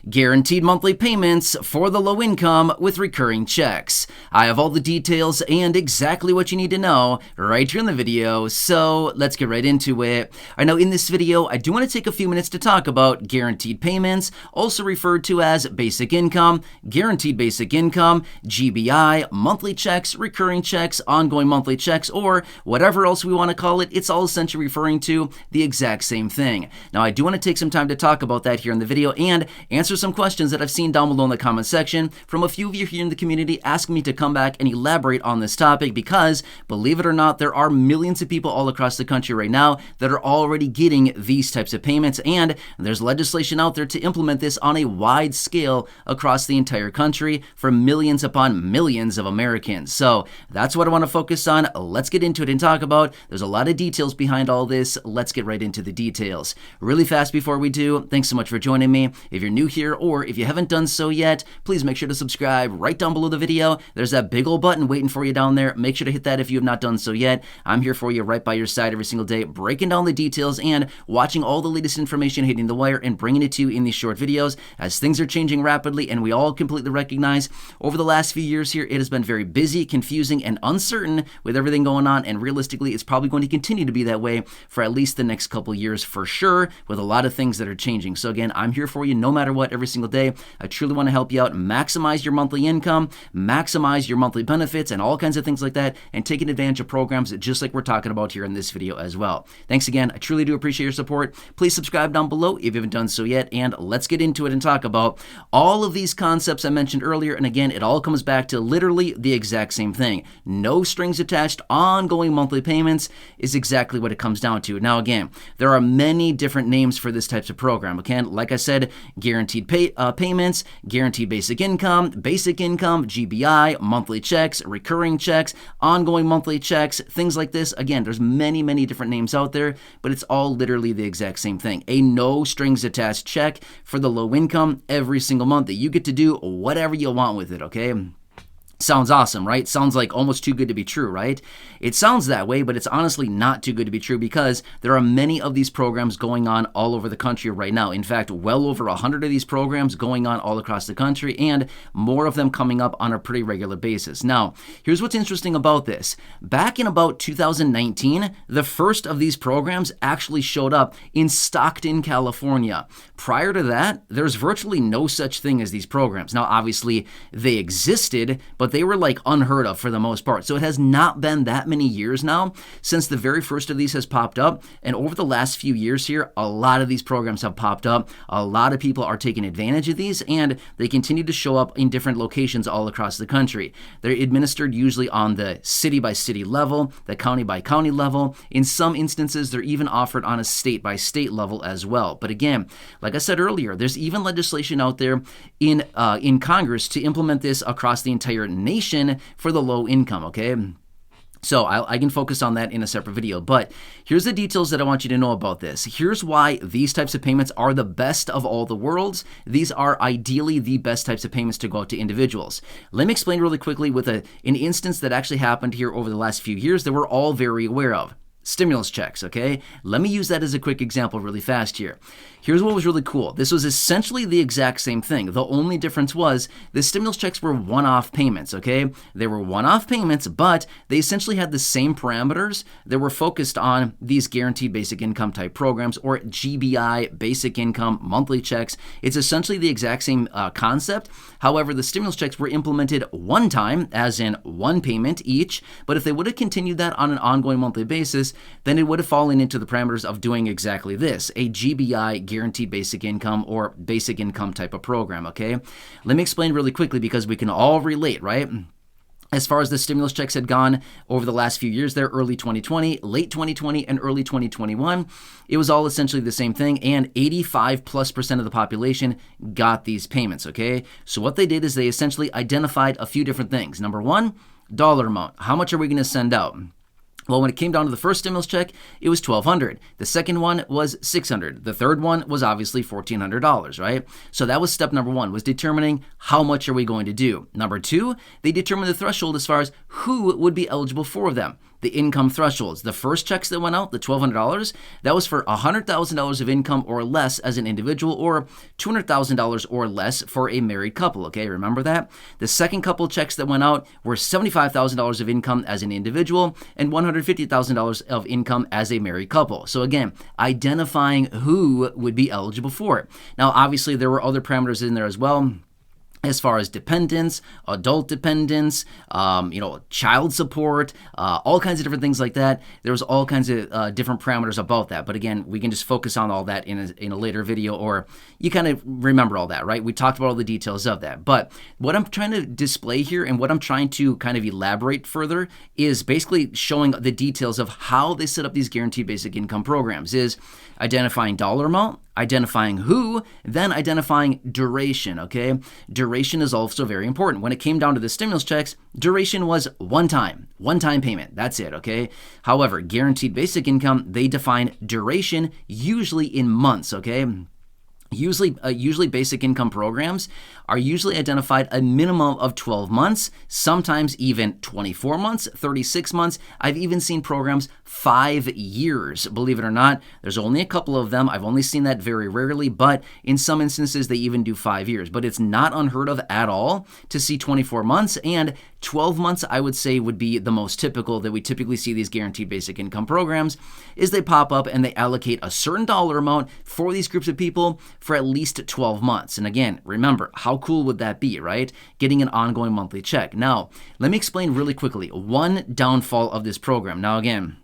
guaranteed monthly payments for the low income with recurring checks. I have all the details and exactly what you need to know right here in the video, so let's get right into it. I know in this video, I do want to take a few minutes to talk about guaranteed payments, also referred to as basic income, guaranteed basic income, GBI, monthly checks, recurring checks, ongoing monthly checks, or whatever else we want to call it. It's all essentially referring to the exact same thing. Now, I do want to take some time to talk about that here in the video and answer some questions that I've seen down below in the comment section from a few of you here in the community asking me to come back and elaborate on this topic because, believe it or not, there are millions of people all across the country right now that are already getting these types of payments, and there's legislation out there to implement this on a wide scale across the entire country for millions upon millions of Americans. So that's what I want to focus on. Let's get into it and talk about. There's a lot of details behind all this. Let's get right into the details. Really fast before we do, thanks so much for joining me. If you're new here or if you haven't done so yet, please make sure to subscribe right down below the video. There's that big old button waiting for you down there. Make sure to hit that if you have not done so yet. I'm here for you right by your side every single day, breaking down the details and watching all the latest information hitting the wire and bringing it to you in these short videos as things are changing rapidly, and we all completely recognize over the last few years here, it has been very busy, confusing, and uncertain with everything going on, and realistically, it's probably going to continue to be that way for at least the next couple years for sure, with a lot of things that are changing. So again, I'm here for you no matter what every single day. I truly want to help you out, maximize your monthly income, maximize your monthly benefits, and all kinds of things like that, and taking advantage of programs just like we're talking about here in this video as well. Thanks again. I truly do appreciate your support. Please subscribe down below if you haven't done so yet, and let's get into it and talk about all of these concepts I mentioned earlier. And again, it all comes back to literally the exact same thing. No strings attached, ongoing monthly payments is exactly what it comes down to. Now again, there are many different names for this types of program. Okay, like I said, guaranteed payments, guaranteed basic income, GBI, monthly checks, recurring checks, ongoing monthly checks, things like this. Again, there's many different names out there, but it's all literally the exact same thing. A no strings attached check for the low income every single month that you get to do whatever you want with it, okay? Sounds awesome, right? Sounds like almost too good to be true, right? It sounds that way, but it's honestly not too good to be true because there are many of these programs going on all over the country right now. In fact, well over 100 of these programs going on all across the country, and more of them coming up on a pretty regular basis. Now, here's what's interesting about this. Back in about 2019, the first of these programs actually showed up in Stockton, California. Prior to that, there's virtually no such thing as these programs. Now, obviously, they existed, but they were like unheard of for the most part. So it has not been that many years now since the very first of these has popped up. And over the last few years here, a lot of these programs have popped up. A lot of people are taking advantage of these, and they continue to show up in different locations all across the country. They're administered usually on the city by city level, the county by county level. In some instances, they're even offered on a state by state level as well. But again, like I said earlier, there's even legislation out there in Congress to implement this across the entire nation for the low income, okay? So I can focus on that in a separate video, but here's the details that I want you to know about this. Here's why these types of payments are the best of all the worlds. These are ideally the best types of payments to go out to individuals. Let me explain really quickly with an instance that actually happened here over the last few years that we're all very aware of. Stimulus checks, okay? Let me use that as a quick example really fast here. Here's what was really cool. This was essentially the exact same thing. The only difference was the stimulus checks were one-off payments, okay? They were one-off payments, but they essentially had the same parameters that were focused on these guaranteed basic income type programs, or GBI, basic income, monthly checks. It's essentially the exact same concept. However, the stimulus checks were implemented one time, as in one payment each, but if they would have continued that on an ongoing monthly basis, then it would have fallen into the parameters of doing exactly this, a GBI, guaranteed basic income, or basic income type of program, okay? Let me explain really quickly because we can all relate, right? As far as the stimulus checks had gone over the last few years there, early 2020, late 2020, and early 2021, it was all essentially the same thing, and 85+% of the population got these payments, okay? So what they did is they essentially identified a few different things. Number one, dollar amount. How much are we going to send out? Well, when it came down to the first stimulus check, it was $1,200. The second one was $600. The third one was obviously $1,400, right? So that was step number one, was determining how much are we going to do. Number two, they determined the threshold as far as who would be eligible for them. the income thresholds. The first checks that went out, the $1,200, that was for $100,000 of income or less as an individual, or $200,000 or less for a married couple, okay? Remember that? The second couple checks that went out were $75,000 of income as an individual and $150,000 of income as a married couple. So again, identifying who would be eligible for it. Now, obviously, there were other parameters in there as well, as far as dependents, adult dependents, child support, all kinds of different things like that. There was all kinds of different parameters about that. But again, we can just focus on all that in a later video, or you kind of remember all that, right? We talked about all the details of that. But what I'm trying to display here and what I'm trying to kind of elaborate further is basically showing the details of how they set up these guaranteed basic income programs, is identifying dollar amount, identifying who, then identifying duration, okay? Duration is also very important. When it came down to the stimulus checks, duration was one time payment. That's it, okay? However, guaranteed basic income, they define duration usually in months, okay? Usually basic income programs are usually identified a minimum of 12 months, sometimes even 24 months, 36 months. I've even seen programs 5 years, believe it or not. There's only a couple of them. I've only seen that very rarely, but in some instances they even do 5 years. But it's not unheard of at all to see 24 months, and 12 months I would say would be the most typical that we typically see these guaranteed basic income programs, is they pop up and they allocate a certain dollar amount for these groups of people for at least 12 months. And again, remember, how cool would that be, right? Getting an ongoing monthly check. Now, let me explain really quickly one downfall of this program. Now, again,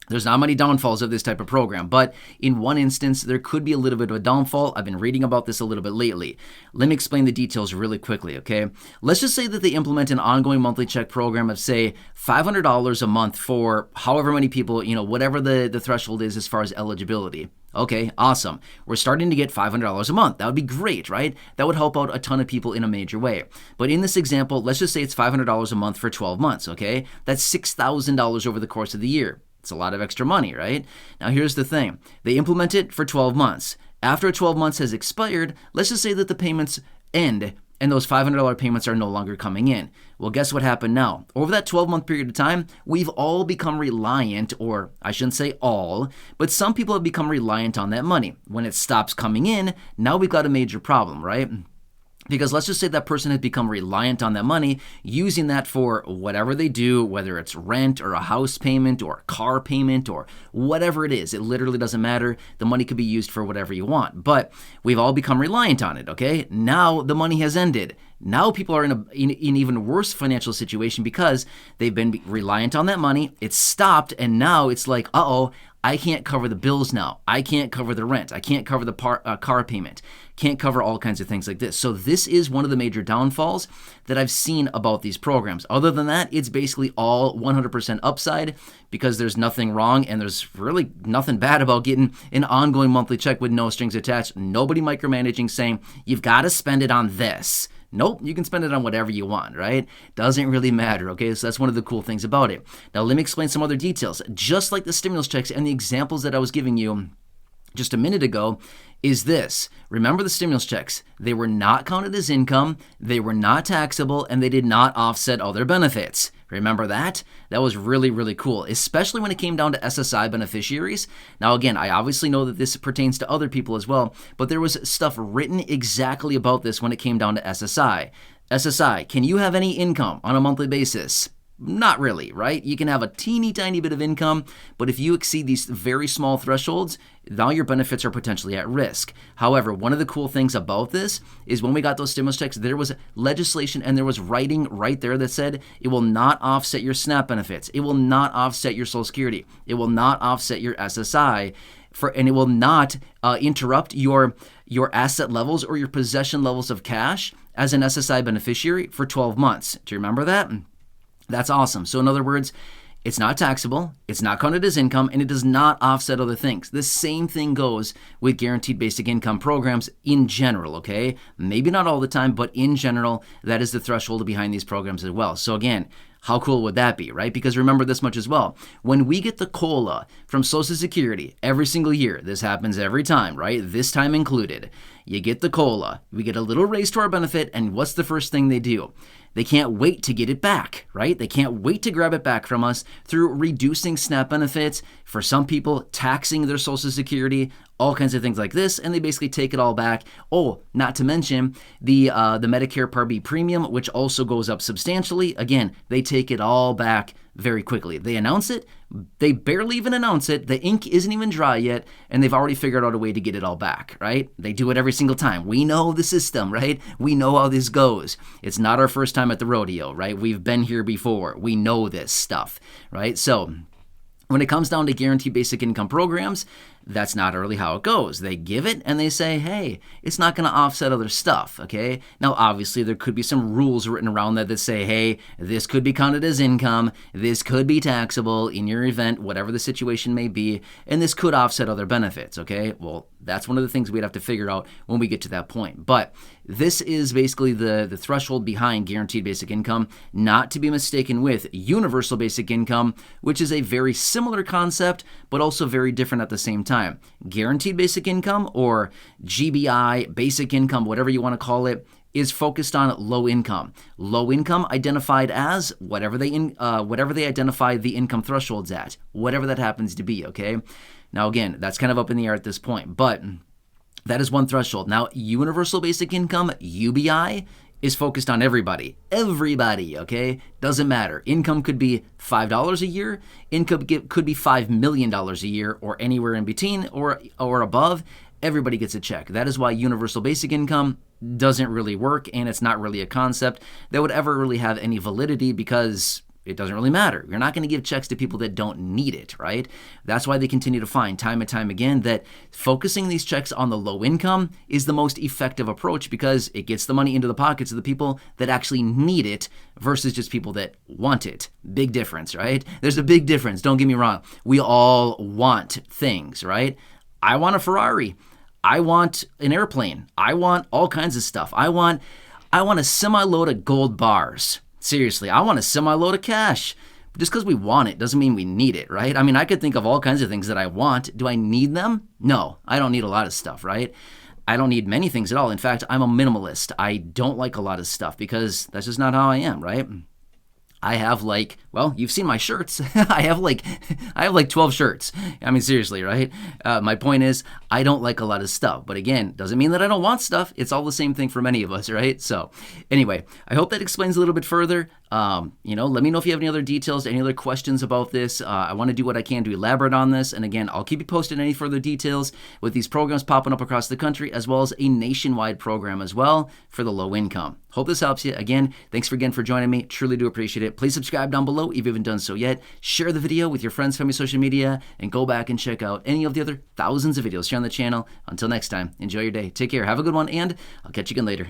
there's not many downfalls of this type of program, but in one instance, there could be a little bit of a downfall. I've been reading about this a little bit lately. Let me explain the details really quickly, okay? Let's just say that they implement an ongoing monthly check program of, say, $500 a month for however many people, whatever the threshold is as far as eligibility. Okay, awesome. We're starting to get $500 a month. That would be great, right? That would help out a ton of people in a major way. But in this example, let's just say it's $500 a month for 12 months, okay? That's $6,000 over the course of the year. It's a lot of extra money, right? Now, here's the thing. They implement it for 12 months. After 12 months has expired, let's just say that the payments end and those $500 payments are no longer coming in. Well, guess what happened now? Over that 12-month period of time, we've all become reliant, or I shouldn't say all, but some people have become reliant on that money. When it stops coming in, now we've got a major problem, right? Because let's just say that person has become reliant on that money, using that for whatever they do, whether it's rent or a house payment or a car payment or whatever it is. It literally doesn't matter. The money could be used for whatever you want. But we've all become reliant on it, okay? Now the money has ended. Now people are in an even worse financial situation because they've been reliant on that money. It's stopped, and now it's like, uh-oh, I can't cover the bills now. I can't cover the rent. I can't cover the car payment. Can't cover all kinds of things like this. So this is one of the major downfalls that I've seen about these programs. Other than that, it's basically all 100% upside because there's nothing wrong and there's really nothing bad about getting an ongoing monthly check with no strings attached. Nobody micromanaging saying, you've got to spend it on this. Nope, you can spend it on whatever you want, right? Doesn't really matter, okay? So that's one of the cool things about it. Now, let me explain some other details. Just like the stimulus checks and the examples that I was giving you just a minute ago, is this. Remember the stimulus checks. They were not counted as income, they were not taxable, and they did not offset other benefits. Remember that? That was really, really cool, especially when it came down to SSI beneficiaries. Now, again, I obviously know that this pertains to other people as well, but there was stuff written exactly about this when it came down to SSI. SSI, can you have any income on a monthly basis? Not really, right? You can have a teeny tiny bit of income, but if you exceed these very small thresholds, now your benefits are potentially at risk. However, one of the cool things about this is when we got those stimulus checks, there was legislation and there was writing right there that said it will not offset your SNAP benefits. It will not offset your Social Security. It will not offset your SSI, and it will not interrupt your asset levels or your possession levels of cash as an SSI beneficiary for 12 months. Do you remember that? That's awesome. So in other words, it's not taxable, it's not counted as income, and it does not offset other things. The same thing goes with guaranteed basic income programs in general, okay? Maybe not all the time, but in general, that is the threshold behind these programs as well. So again, How cool would that be, right? Because remember this much as well. When we get the COLA from Social Security every single year, this happens every time, right? This time included. You get the COLA, we get a little raise to our benefit, and what's the first thing they do? They can't wait to get it back, right? They can't wait to grab it back from us through reducing SNAP benefits, for some people taxing their Social Security, all kinds of things like this, and they basically take it all back. Oh, not to mention the Medicare Part B premium, which also goes up substantially. Again, they take it all back very quickly. They announce it, they barely even announce it, the ink isn't even dry yet, and they've already figured out a way to get it all back, right? They do it every single time. We know the system, right? We know how this goes. It's not our first time at the rodeo, right? We've been here before. We know this stuff, right? So when it comes down to guaranteed basic income programs, that's not really how it goes. They give it and they say, hey, it's not going to offset other stuff, okay? Now, obviously, there could be some rules written around that say, hey, this could be counted as income, this could be taxable in your event, whatever the situation may be, and this could offset other benefits, okay? Well, that's one of the things we'd have to figure out when we get to that point. But this is basically the threshold behind guaranteed basic income, not to be mistaken with universal basic income, which is a very similar concept, but also very different at the same time. Guaranteed basic income, or GBI, basic income, whatever you want to call it, is focused on low income. Low income identified as whatever they identify the income thresholds at, whatever that happens to be, okay? Now, again, that's kind of up in the air at this point, but that is one threshold. Now, universal basic income, UBI, is focused on everybody. Everybody, okay? Doesn't matter. Income could be $5 a year. Income could be $5 million a year, or anywhere in between or above. Everybody gets a check. That is why universal basic income doesn't really work, and it's not really a concept that would ever really have any validity, because it doesn't really matter. You're not going to give checks to people that don't need it, right? That's why they continue to find time and time again that focusing these checks on the low income is the most effective approach, because it gets the money into the pockets of the people that actually need it versus just people that want it. Big difference, right? There's a big difference. Don't get me wrong. We all want things, right? I want a Ferrari. I want an airplane. I want all kinds of stuff. I want a semi-load of gold bars. Seriously, I want a semi-load of cash. Just because we want it doesn't mean we need it, right? I mean, I could think of all kinds of things that I want. Do I need them? No, I don't need a lot of stuff, right? I don't need many things at all. In fact, I'm a minimalist. I don't like a lot of stuff because that's just not how I am, right? I have you've seen my shirts. I have like 12 shirts. I mean, seriously, right? My point is, I don't like a lot of stuff. But again, doesn't mean that I don't want stuff. It's all the same thing for many of us, right? So anyway, I hope that explains a little bit further. Let me know if you have any other details, any other questions about this. I want to do what I can to elaborate on this. And again, I'll keep you posted on any further details with these programs popping up across the country, as well as a nationwide program as well for the low income. Hope this helps you. Again, thanks again for joining me. Truly do appreciate it. Please subscribe down below if you haven't done so yet. Share the video with your friends, family, social media, and go back and check out any of the other thousands of videos here on the channel. Until next time, enjoy your day. Take care. Have a good one, and I'll catch you again later.